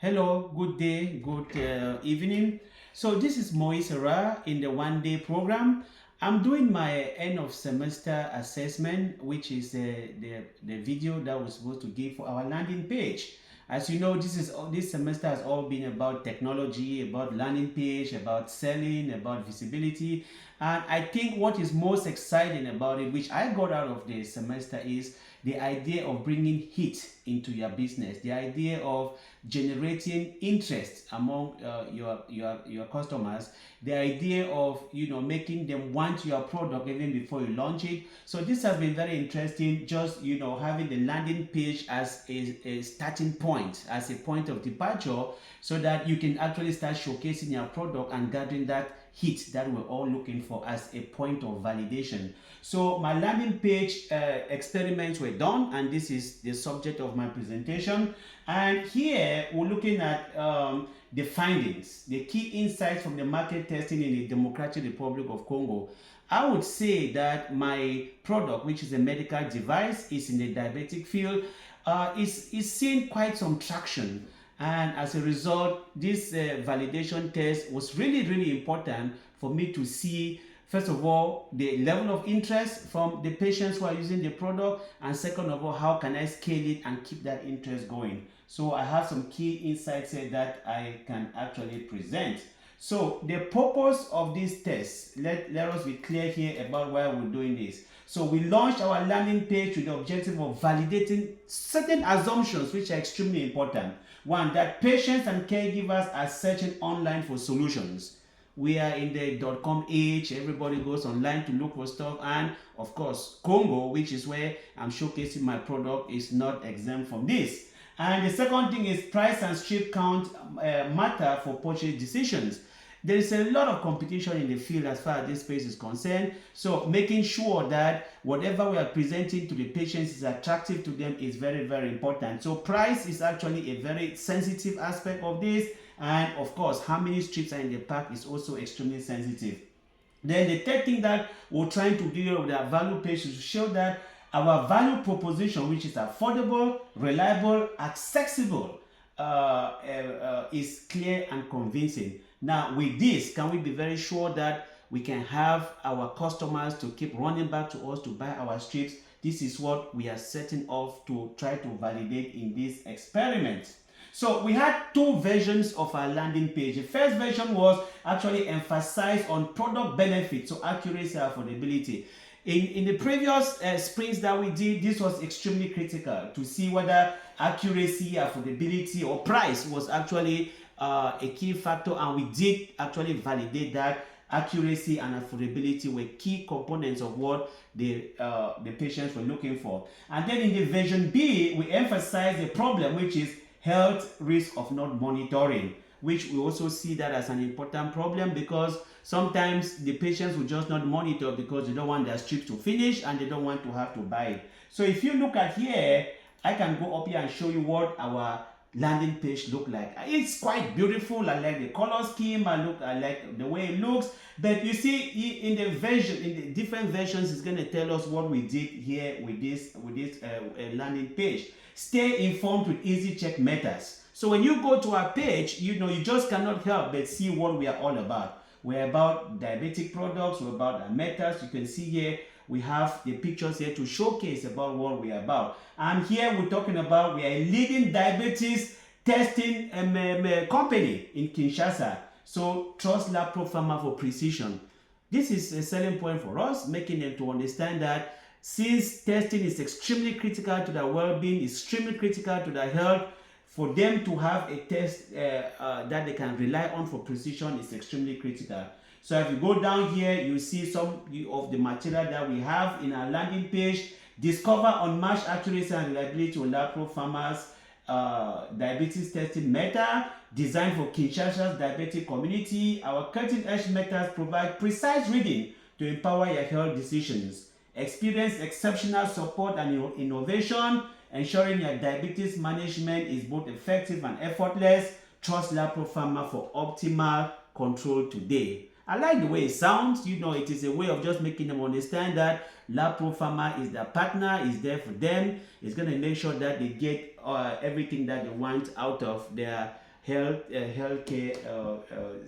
Hello, good day, good evening. So this is Moise Ra in the One Day program. I'm doing my end of semester assessment, which is the video that we're supposed to give for our landing page. As you know, this semester has all been about technology, about landing page, about selling, about visibility. And I think what is most exciting about it, which I got out of the semester, is the idea of bringing heat into your business, the idea of generating interest among your customers, the idea of making them want your product even before you launch it. So this has been very interesting, just having the landing page as a starting point, as a point of departure, so that you can actually start showcasing your product and gathering that hit that we're all looking for as a point of validation. So my landing page experiments were done, and this is the subject of my presentation. And here we're looking at the findings, the key insights from the market testing in the Democratic Republic of Congo. I would say that my product, which is a medical device, is in the diabetic field, is seeing quite some traction. And as a result, this validation test was really important for me to see, first of all, the level of interest from the patients who are using the product, and second of all, how can I scale it and keep that interest going. So I have some key insights here that I can actually present. So the purpose of this test, let us be clear here about why we're doing this. So we launched our landing page with the objective of validating certain assumptions which are extremely important. One, that patients and caregivers are searching online for solutions. We are in the .com age, everybody goes online to look for stuff, and of course Congo, which is where I'm showcasing my product, is not exempt from this. And the second thing is price and strip count matter for purchase decisions. There is a lot of competition in the field as far as this space is concerned. So making sure that whatever we are presenting to the patients is attractive to them is very important. So price is actually a very sensitive aspect of this. And of course, how many strips are in the pack is also extremely sensitive. Then the third thing that we're trying to do with our value page is to show that our value proposition, which is affordable, reliable, accessible, is clear and convincing. Now, with this, can we be very sure that we can have our customers to keep running back to us to buy our strips? This is what we are setting off to try to validate in this experiment. So we had two versions of our landing page. The first version was actually emphasized on product benefits, so accuracy, affordability. In the previous sprints that we did, this was extremely critical to see whether accuracy, affordability, or price was actually a key factor, and we did actually validate that accuracy and affordability were key components of what the patients were looking for. And then in the version B, we emphasized the problem, which is health risk of not monitoring, which we also see that as an important problem, because sometimes the patients will just not monitor because they don't want their strips to finish and they don't want to have to buy it. So if you look at here, I can go up here and show you what our landing page look like. It's quite beautiful. I like the color scheme. I like the way it looks. But you see, in the different versions, it's going to tell us what we did here with this landing page. Stay informed with easy check methods. So when you go to our page, you just cannot help but see what we are all about. We're about diabetic products. We're about our methods. You can see here we have the pictures here to showcase about what we're about. And here we're talking about we are a leading diabetes testing company in Kinshasa. So trust Lab Pro Pharma for precision. This is a selling point for us, making them to understand that since testing is extremely critical to their well-being, extremely critical to their health, for them to have a test that they can rely on for precision is extremely critical. So if you go down here, you see some of the material that we have in our landing page. Discover unmatched accuracy and reliability on Lab Pro Pharma's diabetes testing method, designed for Kinshasa's diabetic community. Our cutting-edge methods provide precise reading to empower your health decisions. Experience exceptional support and innovation, ensuring your diabetes management is both effective and effortless. Trust Lab Pro Pharma for optimal control today. I like the way it sounds. It is a way of just making them understand that Lab Pro Pharma is their partner, is there for them. It's going to make sure that they get everything that they want out of their healthcare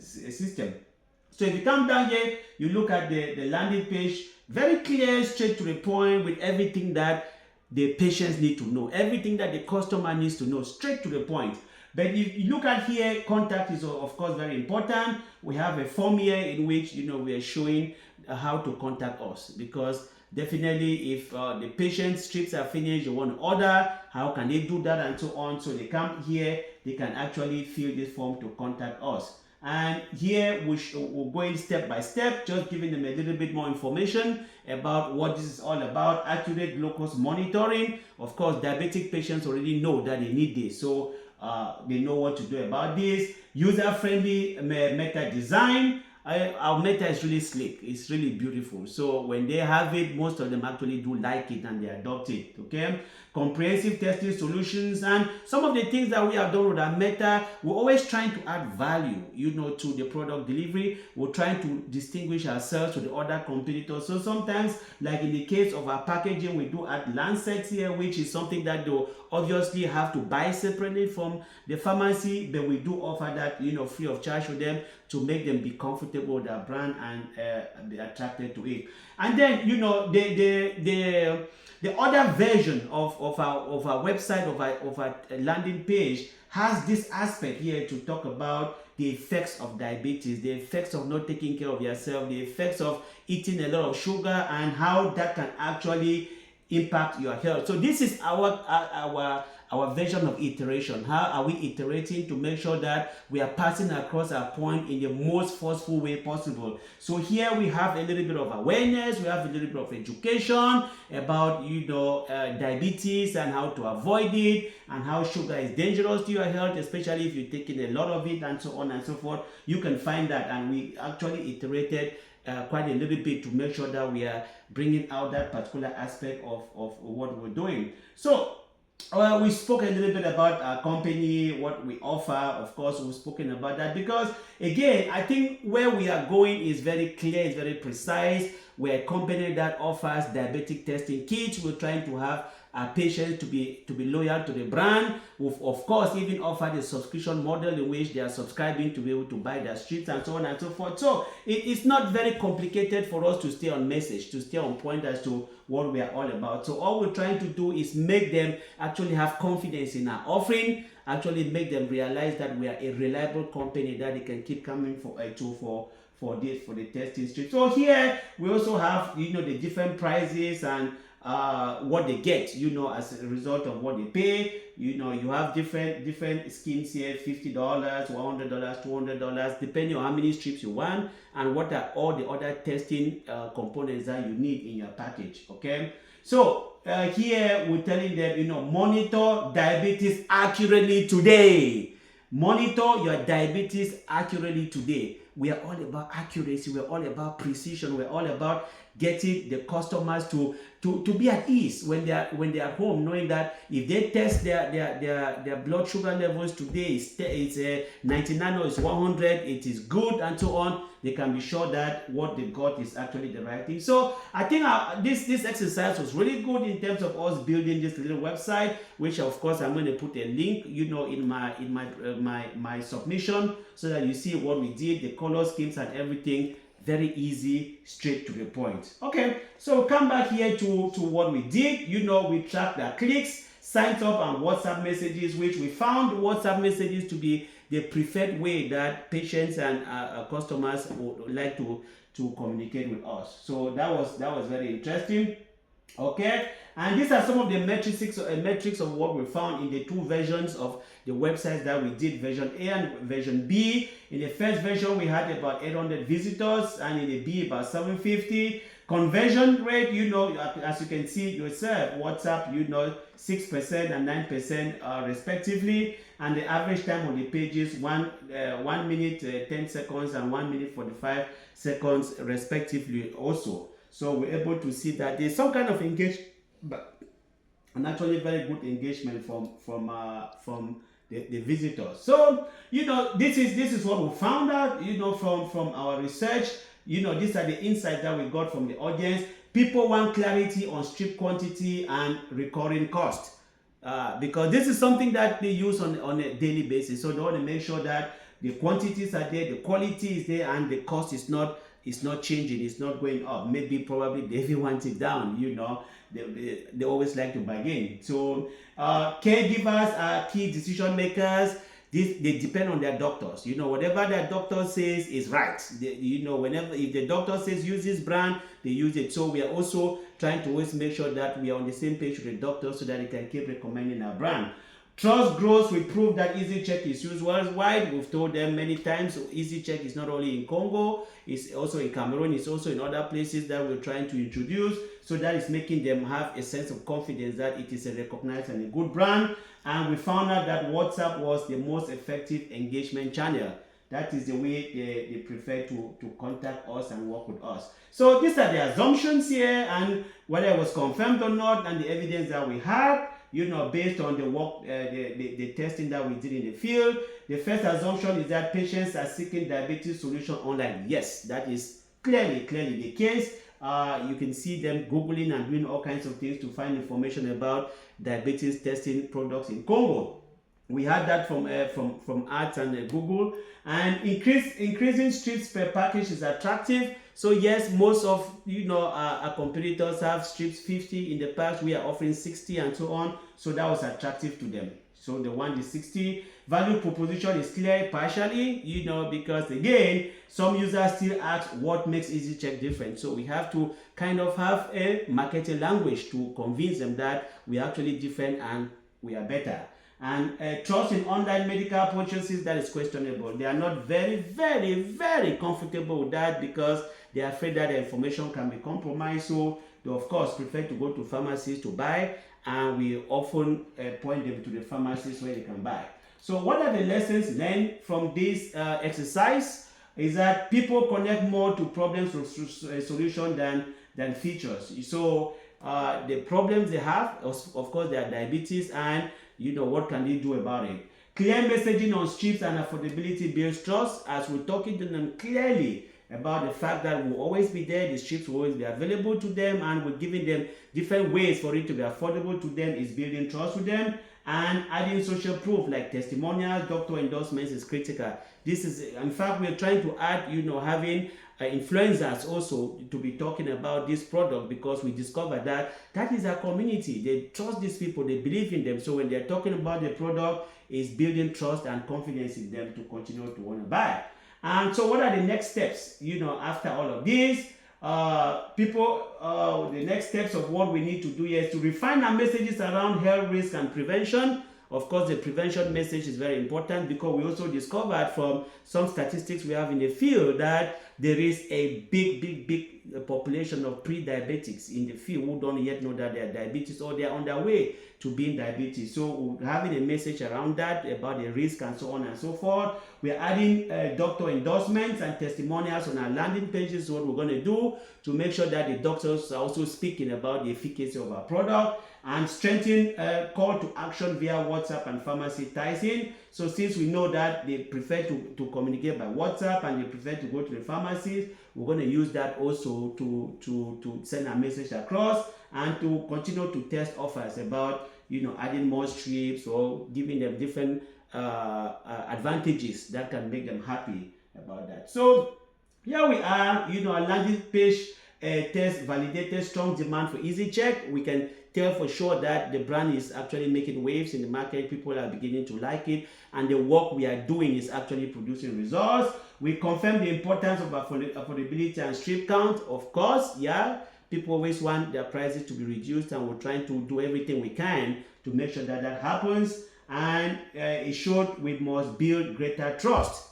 system. So if you come down here, you look at the landing page, very clear, straight to the point, with everything that the patients need to know, everything that the customer needs to know, straight to the point. But if you look at here, contact is of course very important. We have a form here in which we are showing how to contact us, because definitely if the patient strips are finished, you want to order, how can they do that, and so on. So they come here, they can actually fill this form to contact us. And here we're going step by step, just giving them a little bit more information about what this is all about. Accurate glucose monitoring. Of course, diabetic patients already know that they need this, so they know what to do about this. User-friendly meta design. Our meta is really slick, it's really beautiful. So when they have it, most of them actually do like it and they adopt it. Okay, comprehensive testing solutions, and some of the things that we have done with our meta, we're always trying to add value to the product delivery. We're trying to distinguish ourselves to the other competitors. So sometimes, like in the case of our packaging, we do add lancets here, which is something that they'll obviously have to buy separately from the pharmacy, but we do offer that free of charge for them, to make them be comfortable with our brand and be attracted to it. And then the other version of our website, of our landing page, has this aspect here to talk about the effects of diabetes, the effects of not taking care of yourself, the effects of eating a lot of sugar, and how that can actually impact your health. So this is our version of iteration. How are we iterating to make sure that we are passing across our point in the most forceful way possible? So here we have a little bit of awareness, we have a little bit of education about diabetes and how to avoid it, and how sugar is dangerous to your health, especially if you're taking a lot of it, and so on and so forth. You can find that, and we actually iterated quite a little bit to make sure that we are bringing out that particular aspect of what we're doing. So we spoke a little bit about our company, what we offer. Of course, we've spoken about that because, again, I think where we are going is very clear, it's very precise. We're a company that offers diabetic testing kits. We're trying to have our patients to be loyal to the brand. We've of course even offered a subscription model in which they are subscribing to be able to buy their strips and so on and so forth. So it's not very complicated for us to stay on message, to stay on point as to what we are all about. So all we're trying to do is make them actually have confidence in our offering, actually make them realize that we are a reliable company that they can keep coming for the testing strip. So here we also have the different prices and what they get as a result of what they pay. You have different schemes here: $50, $100, $200, depending on how many strips you want and what are all the other testing components that you need in your package. Okay, so here we're telling them, monitor diabetes accurately today. Monitor your diabetes accurately today. We are all about accuracy. We're all about precision. We're all about getting the customers to be at ease when they are home, knowing that if they test their blood sugar levels today, it's 99 or it's 100, it is good, and so on. They can be sure that what they got is actually the right thing. So I think this exercise was really good in terms of us building this little website, which of course I'm going to put a link in my submission, so that you see what we did, the color schemes and everything. Very easy, straight to the point. Okay, so come back here to what we did. We tracked the clicks, signs up, and WhatsApp messages, which we found WhatsApp messages to be the preferred way that patients and customers would like to communicate with us. So that was very interesting. Okay, and these are some of the metrics of what we found in the two versions of the websites that we did, version A and version B. In the first version, we had about 800 visitors, and in the B, about 750. Conversion rate, as you can see yourself, WhatsApp, 6% and 9% respectively, and the average time on the pages 1 minute 10 seconds and 1 minute 45 seconds respectively also. So we're able to see that there's some kind of engagement, and actually very good engagement from the visitors. So this is what we found out from our research. These are the insights that we got from the audience. People want clarity on strip quantity and recurring cost. because this is something that they use on a daily basis. So they want to make sure that the quantities are there, the quality is there, and the cost is not changing, it's not going up. Maybe probably they even want it down, you know. They always like to bargain. So caregivers are key decision makers. They depend on their doctors. You know, whatever their doctor says is right. You know, whenever if the doctor says use this brand, they use it. So we are also trying to always make sure that we are on the same page with the doctor so that they can keep recommending our brand. Trust grows with proof that EasyCheck is used worldwide. We've told them many times, so EasyCheck is not only in Congo, it's also in Cameroon, it's also in other places that we're trying to introduce. So that is making them have a sense of confidence that it is a recognized and a good brand. And we found out that WhatsApp was the most effective engagement channel. That is the way they prefer to contact us and work with us. So these are the assumptions here, and whether it was confirmed or not, and the evidence that we had, you know, based on the work, the testing that we did in the field. The first assumption is that patients are seeking diabetes solution online. Yes, that is clearly the case. You can see them Googling and doing all kinds of things to find information about diabetes testing products in Congo. We had that from ads and Google. And increasing strips per package is attractive. So yes, most of our competitors have strips 50 in the past. We are offering 60 and so on. So that was attractive to them. So the one is 60. Value proposition is clear partially, because again, some users still ask what makes EasyCheck different. So we have to kind of have a marketing language to convince them that we are actually different and we are better. And trust in online medical purchases, that is questionable. They are not very comfortable with that because they are afraid that the information can be compromised. So they of course prefer to go to pharmacies to buy, and we often point them to the pharmacies where they can buy. So what are the lessons learned from this exercise? Is that people connect more to problems or solution than features. So the problems they have, of course, they are diabetes, and what can they do about it? Clear messaging on strips and affordability builds trust, as we're talking to them clearly about the fact that we'll always be there, the strips will always be available to them, and we're giving them different ways for it to be affordable to them, is building trust with them. And adding social proof like testimonials, doctor endorsements is critical. This is, in fact, we're trying to add, having influencers also to be talking about this product, because we discovered that is our community. They trust these people, they believe in them. So when they're talking about the product, it's building trust and confidence in them to continue to want to buy. And so what are the next steps, after all of this? The next steps of what we need to do is to refine our messages around health risk and prevention. Of course, the prevention message is very important, because we also discovered from some statistics we have in the field that there is a big population of pre-diabetics in the field who don't yet know that they are diabetes, or they are on their way to being diabetes. So having a message around that, about the risk and so on and so forth. We're adding doctor endorsements and testimonials on our landing pages. What we're going to do to make sure that the doctors are also speaking about the efficacy of our product, and strengthen call to action via WhatsApp and pharmacy ties in. So since we know that they prefer to communicate by WhatsApp and they prefer to go to the pharmacies, we're going to use that also to send a message across, and to continue to test offers about adding more strips or giving them different advantages that can make them happy about that. So here we are, our landing page test validated strong demand for EasyCheck. We can tell for sure that the brand is actually making waves in the market. People are beginning to like it, and the work we are doing is actually producing results. We confirm the importance of affordability and strip count. Of course, people always want their prices to be reduced, and we're trying to do everything we can to make sure that happens. And it showed we must build greater trust.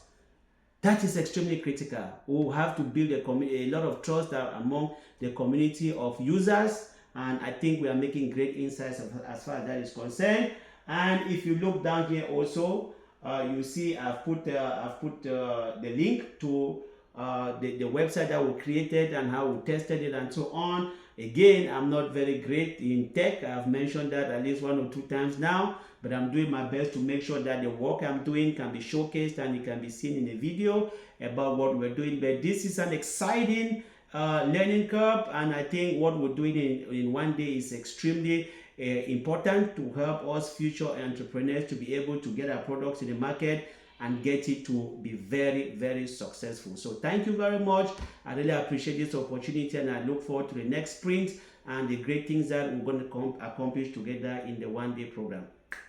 That is extremely critical. We have to build a lot of trust among the community of users, and I think we are making great insights as far as that is concerned. And if you look down here also, you see I've put the link to the website that we created and how we tested it and so on. Again, I'm not very great in tech. I've mentioned that at least 1 or 2 times now, but I'm doing my best to make sure that the work I'm doing can be showcased and it can be seen in a video about what we're doing. But this is an exciting learning curve, and I think what we're doing in OneDay is extremely important to help us future entrepreneurs to be able to get our products in the market and get it to be very, very successful. So thank you very much. I really appreciate this opportunity, and I look forward to the next sprint and the great things that we're going to accomplish together in the OneDay program.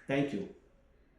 Thank you.